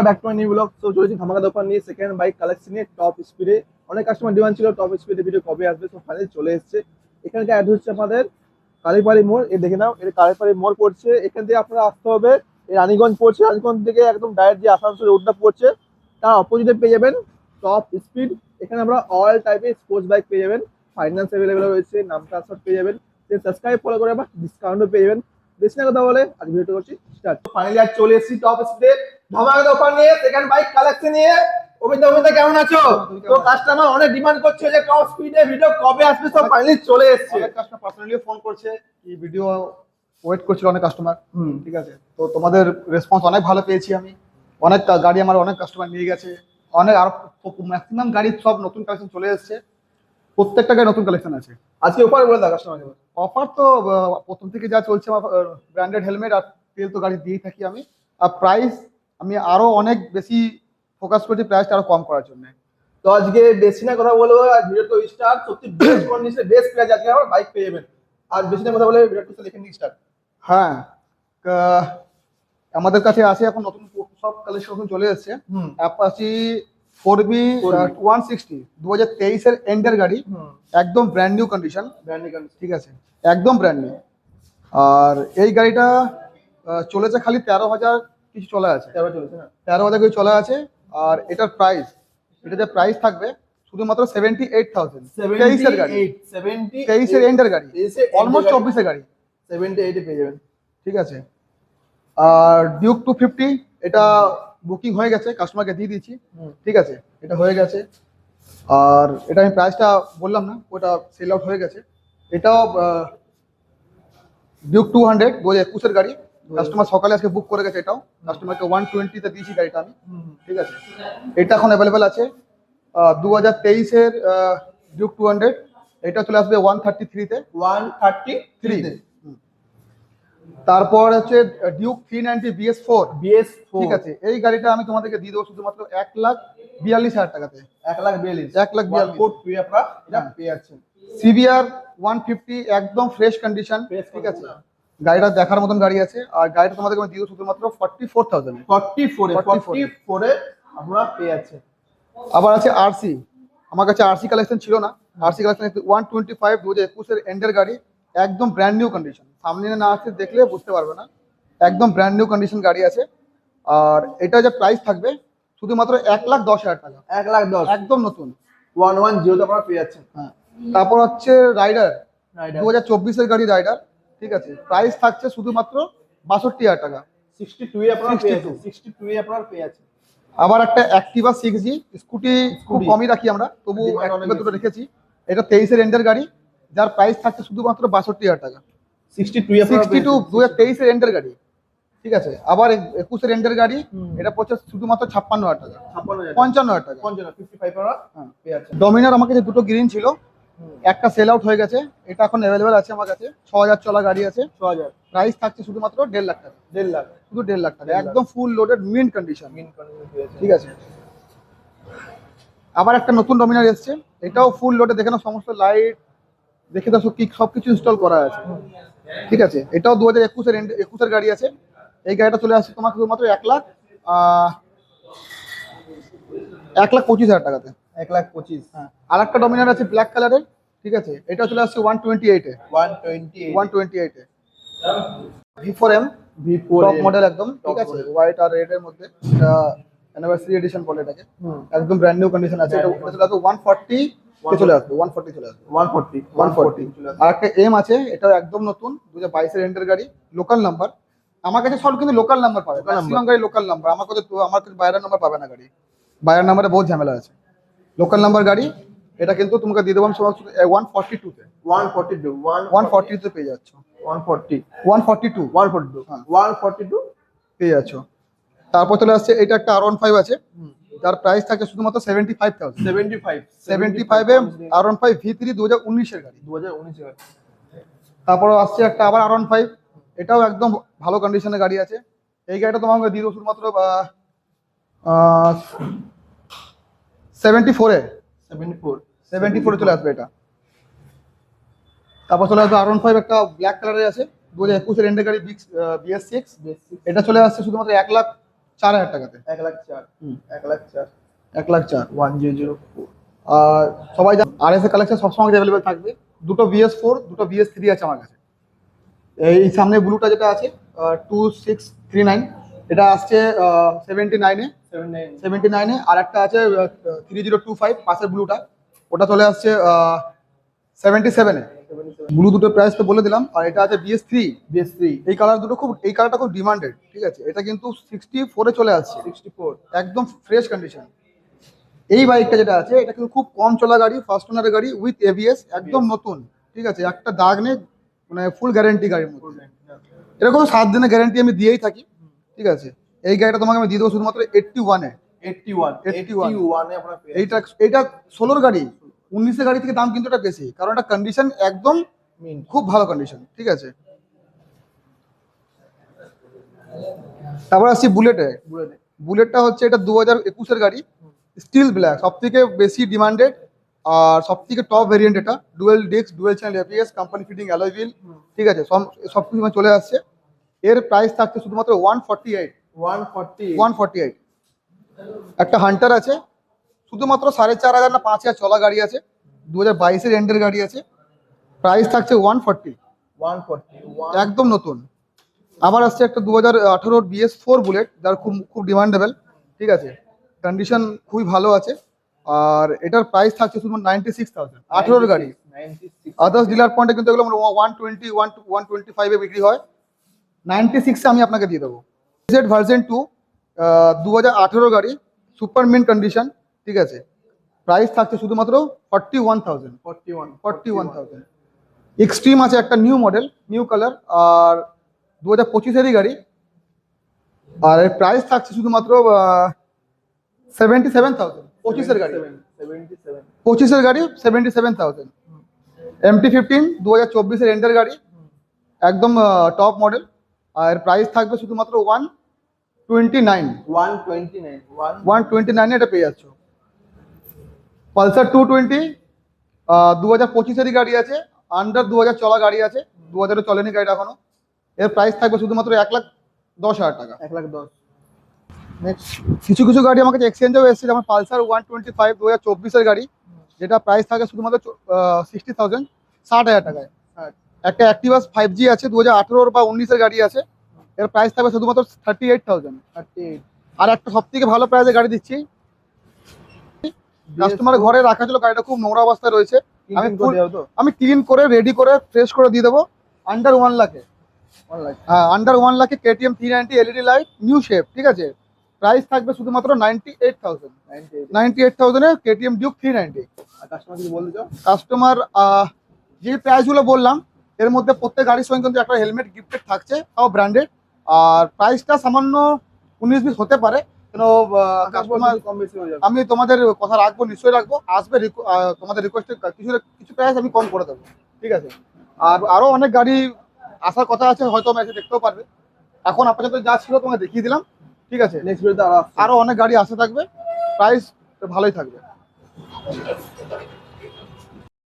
বন্ধুরা, back to my new blog. তো চলেছি ধামাকা দোকান নিয়ে, সেকেন্ড বাইক কালেকশন নিয়ে, টপ স্পিডে। অনেক কাস্টমার ডিমান্ড ছিল টপ স্পিডে ভিডিও কবে আসবে, তো ফাইনালি চলে এসেছে। এখানকার অ্যাড হচ্ছে আমাদের কালীবাড়ি মোড়। এ দেখে নাও, এটা কালীবাড়ি মোড় পড়ছে। এখান থেকে আপনারা আসতে হবে, এই রানীগঞ্জ পড়ছে, রানীগঞ্জ থেকে একদম ডাইরেক্ট যে আসানসোল রোডটা পড়ছে তার অপোজিটে পেয়ে যাবেন টপ স্পিড। এখানে আমরা অল টাইপের স্পোর্টস বাইক পেয়ে যাবেন, ফাইন্যান্স অ্যাভেলেবেল রয়েছে, নাম ট্রান্সফার পেয়ে যাবেন, সাবস্ক্রাইব ফলো করে আবার ডিসকাউন্টও পেয়ে যাবেন। বেশি না কথা বলে আজ ভিডিওটা করছি স্টার্ট। ফাইনালি আজ চলে এসেছি টপ স্পিডে ধামাকা দোকান নিয়ে, সেকেন্ড বাইক কালেকশন নিয়ে। অমিতা কেমন আছো? তো কাস্টমার অনেক ডিমান্ড করছে যে টপ স্পিডে ভিডিও কবে আসবে, সব ফাইনালি চলে এসেছে। অনেক কাস্টমার পার্সোনালি ফোন করছে, এই ভিডিও ওয়েট করছিল অনেক কাস্টমার। ঠিক আছে, তো তোমাদের রেসপন্স অনেক ভালো পেয়েছি আমি। অনেক গাড়ি আমার অনেক কাস্টমার নিয়ে গেছে, অনেক আর ম্যাক্সিমাম গাড়ি সব নতুন কালেকশন চলে এসেছে, প্রত্যেকটা গাড়ি নতুন কালেকশন আছে। আজকে অফার বলে দাও কাস্টমারকে। অফার তো প্রথম থেকে যা চলছে, আমার ব্র্যান্ডেড হেলমেট আর তেল তো গাড়ি দিয়েই থাকি আমি। আর প্রাইস আমি আরো অনেক বেশি ফোকাস করছি প্রাইসটা আরো কম করার জন্য। তো আজকে বেশি না কথা বলবো, আর ভিডিও তো স্টার্ট। সত্যি বেস্ট কন্ডিশনে বেস্ট প্রাইস আজকে আমার বাইক পেয়ে যাবেন। আর বেশি না কথা বলে ভিডিও তো লিখে নিই স্টার্ট। হ্যাঁ, আমাদের কাছে আছে এখন নতুন সব কালেকশন চলে এসেছে। অ্যাপাচি 4B 160 2023 এর এন্ডের গাড়ি, একদম ব্র্যান্ড নিউ কন্ডিশন। ঠিক আছে, একদম ব্র্যান্ড নিউ। আর এই গাড়িটা চলেছে খালি 13,000 কিছু চলে আছে, 13,000 কিছু চলে আছে। আর এটার প্রাইস, এটা যে প্রাইস থাকবে শুধুমাত্র 78,000। 23 এর গাড়ি, 23 এর এন্ডের গাড়ি, অলমোস্ট 24 এর গাড়ি, 78 পেয়ে যাবেন। ঠিক আছে। আর ডিউক 250 এটা বুকিং হয়ে গেছে, কাস্টমারকে দিয়ে দিয়েছি। ঠিক আছে, এটা হয়ে গেছে। আর এটা আমি প্রাইসটা বললাম না, ওটা সেল আউট হয়ে গেছে। এটাও ডিউক 200 2021 এর গাড়ি, কাস্টমার সকালে আজকে বুক করে গেছে। এটাও কাস্টমারকে 120 তে দিয়েছি গাড়িটা আমি। ঠিক আছে, এটা এখন অ্যাভেলেবেল আছে। 2023 এর ডিউক 200, এটা চলে আসবে 133 তে। 133 তে। তারপর হচ্ছে ডিউক 390 BS4। ঠিক আছে, এই গাড়িটা আমি তোমাদেরকে দিয়ে দেবো শুধুমাত্র 1,42,000 টাকাতে। 1,42,000 কোড পেয়ে আপনারা এটা পেয়ে যাচ্ছেন। সিবিআর 150 একদম ফ্রেশ কন্ডিশন। ঠিক আছে, গাড়িটা দেখার মতন গাড়ি আছে। আর গাড়িটা তোমাদেরকে আমি দিয়ে দেবো শুধুমাত্র 44,000। 44 এ আপনারা পেয়ে যাচ্ছেন। আবার আছে আরসি, আমার কাছে আরসি কালেকশন ছিল না। আরসি কালেকশন 125 2021 এর এন্ডের গাড়ি, একদম ব্র্যান্ড নিউ কন্ডিশন। সামনে না আসতে দেখলে বুঝতে পারবে না, একদম ব্র্যান্ড নিউ কন্ডিশন গাড়ি আছে। আর এটা যে প্রাইস থাকবে শুধুমাত্র 1,10,000 টাকা। 1,10,000 একদম নতুন 110 তে আপনারা পেয়ে যাচ্ছেন। হ্যাঁ, তারপর হচ্ছে রাইডার 2024 এর গাড়ি রাইডার। ঠিক আছে, প্রাইস থাকছে শুধুমাত্র 62,000 টাকা। 62 এ আপনারা পেয়ে যাচ্ছেন। 62 এ আপনারা পেয়ে যাচ্ছেন। আবার একটা অ্যাক্টিভা 6G স্কুটি, খুব কমই রাখি আমরা, তবু অ্যাক্টিভা দুটো রেখেছি। এটা 23 এর এন্ডের গাড়ি, যার প্রাইস থাকছে শুধুমাত্র 62,000 টাকা। 62 2023 এর এন্ডের গাড়ি। ঠিক আছে, আবার 21 এর এন্ডের গাড়ি, এটা পড়ছে শুধুমাত্র 56,000 টাকা। 55,000 টাকা। 55 আপনারা পেয়ে যাচ্ছেন। ডমিনার আমার কাছে দুটো গ্রিন ছিল, একটা সেল আউট হয়ে গেছে, এটা এখন অ্যাভেলেবেল আছে আমার কাছে। 6,000 চলা গাড়ি আছে। 6,000 প্রাইস থাকছে শুধুমাত্র 1.5 লাখ টাকা। 1.5 লাখ, শুধু 1.5 লাখ টাকা, একদম ফুল লোডেড মিন্ট কন্ডিশন। ঠিক আছে, আবার একটা নতুন ডমিনার এসছে, এটাও ফুল লোডে। দেখে নাও সমস্ত লাইট দেখে দাও, সবকিছু ইনস্টল করা আছে। ঠিক আছে, এটাও 2021 এর গাড়ি আছে। এই গাড়িটা চলে আসছে তোমার শুধুমাত্র 1,25,000 টাকাতে। 1,25,000। হ্যাঁ, আর একটা ডমিনার আছে ব্ল্যাক কালারের। ঠিক আছে, এটা চলে আসছে 128 এ। 128 এ V4M টপ মডেল একদম। ঠিক আছে, হোয়াইট আর রেড এর মধ্যে, এটা অ্যানিভার্সারি এডিশন বলে এটাকে। একদম ব্র্যান্ড নিউ কন্ডিশন আছে। এটা চলে আসবে 140 তে চলে আসবে। 140 চলে আসবে। 140 আর একটা এম আছে, এটাও একদম নতুন 2022 এর এন্ডের গাড়ি, লোকাল নাম্বার। আমার কাছে সব কিন্তু লোকাল নাম্বার পাবে, ম্যাক্সিমাম গাড়ি লোকাল নাম্বার। আমার কাছে বাইরের নাম্বার পাবে না গাড়ি, বাইরের নাম্বারে বহুত ঝামেলা আছে। লোকাল নাম্বার গাড়ি, এটা কিন্তু তোমাকে দিয়ে দেবো আমি 142 তে। 140 তে পেয়ে যাচ্ছ। 142 হ্যাঁ 142 পেয়ে যাচ্ছ। তারপর চলে আসছে এটা একটা R15 আছে, যার প্রাইস থাকে শুধুমাত্র 75,000। 75 এ R15 V3 2019 এর গাড়ি। 2019 এর। তারপর আসছে একটা আবার R15, এটাও একদম ভালো কন্ডিশনের গাড়ি আছে। এই গাড়িটা তোমাকে দিয়ে দেবো শুধুমাত্র 74 এ। 74 চলে আসবে এটা। তারপর চলে আসবে R15 একটা ব্ল্যাক কালারের আছে, 2021 এর এন্ডের গাড়ি BS6। এটা চলে আসছে শুধুমাত্র 4,000 টাকাতে। 1,04,000 হুম। 1,04,000 1,04,000। 1004 আর সবাই জানে RS এর কালেকশন সবসময় অ্যাভেলেবেল থাকবে। দুটো BS4, দুটো BS3 আছে আমার কাছে। এই সামনে ব্লুটা যেটা আছে 2639, এটা আসছে 79 এ, 79 79 এ। আর একটা আছে 3025, পাশের ব্লুটা, ওটা চলে আসছে 77 এ। 77 ব্লু দুটো প্রাইস তো বলে দিলাম। আর এটা আছে BS3। BS3 এই কালারটা খুব ডিমান্ডেড, ঠিক আছে। এটা কিন্তু 64 এ চলে আসছে, 64 একদম ফ্রেশ কন্ডিশন। এই বাইকটা যেটা আছে এটা কিন্তু খুব কম চলা গাড়ি, ফার্স্ট ওনারের গাড়ি উইথ ABS, একদম নতুন, ঠিক আছে। একটা দাগ নেই, মানে ফুল গ্যারেন্টি গাড়ির মধ্যে। এরকম 7 দিনের গ্যারেন্টি আমি দিয়েই থাকি, ঠিক আছে। এই গাড়িটা তোমাকে আমি দিয়ে দেবো শুধুমাত্র 81 এ। 81 এ আপনারা পেয়ে এইটা 16 গাড়ি, 19 গাড়ি থেকে দাম কিন্তু এটা বেশি, কারণ এটা কন্ডিশন একদম মিন্ট খুব ভালো কন্ডিশন, ঠিক আছে। তারপর আসছি বুলেটে। বুলেটে বুলেটটা হচ্ছে এটা 2021 এর গাড়ি, স্টিল ব্ল্যাক, সব থেকে বেশি ডিমান্ডেড আর সব থেকে টপ ভেরিয়েন্ট। এটা dual disk, dual channel ABS, company fitting alloy wheel, ঠিক আছে। সব কিছু চলে আসছে। এর প্রাইস থাকছে শুধুমাত্র 148। 140 একটা হান্টার আছে, শুধুমাত্র 4,500 না 5,000 চলা গাড়ি আছে, 2022 এন্ডের গাড়ি আছে। প্রাইস থাকছে 140, 140 একদম নতুন। আবার আসছে একটা 2018 BS4 বুলেট, যার খুব খুব ডিমান্ডেবল, ঠিক আছে। কন্ডিশন খুবই ভালো আছে। আর এটার প্রাইস থাকছে শুধু 96,000, 18 গাড়ি। 96 আদার্স ডিলার পয়েন্টে কিন্তু এগুলো 120, 125 এ বিক্রি হয়। 96 এ আমি আপনাকে দিয়ে দেবো। জেড ভার্সন 2, 2018 গাড়ি, সুপার মিন্ট কন্ডিশন, ঠিক আছে। প্রাইস থাকছে শুধুমাত্র 41,000। 41,000। এক্সট্রিম আছে একটা নিউ মডেল, নিউ কালার, আর 2025-এরই গাড়ি। আর এর প্রাইস থাকছে শুধুমাত্র 77,000। 25-এর গাড়ি, 77 25-এর গাড়ি 77,000। MT-15 2024-এর এন্ডের গাড়ি, একদম টপ মডেল। আর এর প্রাইস থাকবে শুধুমাত্র 129। 129 এটা পেয়ে যাচ্ছ। পালসার 220 2025-এরই গাড়ি আছে, আন্ডার 2000 চলা গাড়ি আছে, 2000 চলেনি গাড়িটা এখনো। এর প্রাইস থাকবে শুধুমাত্র 1,10,000 টাকা। 1,10,000 নেক্সট কিছু কিছু গাড়ি আমার কাছে এক্সচেঞ্জেও এসেছে, যেমন পালসার 125 2024-এর গাড়ি, যেটা প্রাইস থাকে শুধুমাত্র 60,000, 60,000 টাকায়। একটা অ্যাক্টিভা 5G আছে, 2018 বা 19-এর গাড়ি আছে, এর প্রাইস থাকবে শুধুমাত্র 38,000। 38 আর একটা সব থেকে ভালো প্রাইসে গাড়ি দিচ্ছি, কাস্টমারের ঘরে রাখা ছিল, গাড়িটা খুব নোংরা অবস্থায় রয়েছে, আমি ক্লিন করে রেডি করে ফ্রেশ করে দিয়ে দেবো। আন্ডার 1 লাখে, 1 লাখ হ্যাঁ আন্ডার 1 লাখে KTM 390 LED light, new shape, ঠিক আছে। প্রাইস থাকবে শুধুমাত্র 98,000। 98,000 এ KTM ডিউক 390। আর কাস্টমার কিছু বলতে চাও? কাস্টমার যে প্রাইসগুলো বললাম, এর মধ্যে প্রত্যেক গাড়ির সঙ্গে কিন্তু একটা হেলমেট গিফটেড থাকছে, তাও ব্র্যান্ডেড। আর প্রাইসটা সামান্য 19-20 হতে পারে, কেন কাস্টমার কম বেশি হয়ে যাবে। আমি তোমাদের কথা রাখবো, নিশ্চয়ই রাখবো। আসবে তোমাদের রিকোয়েস্টে কিছু কিছু প্রাইস আমি কম করে দেবো, ঠিক আছে। আর আরো অনেক গাড়ি আসার কথা আছে, হয়তো আমি এসে দেখতেও পারবে। এখন আপাতত যা ছিল তোমাকে দেখিয়ে দিলাম, ঠিক আছে। নেক্সট ভিডিওতে আরো আরো অনেক গাড়ি আসতে থাকবে, প্রাইস ভালোই থাকবে।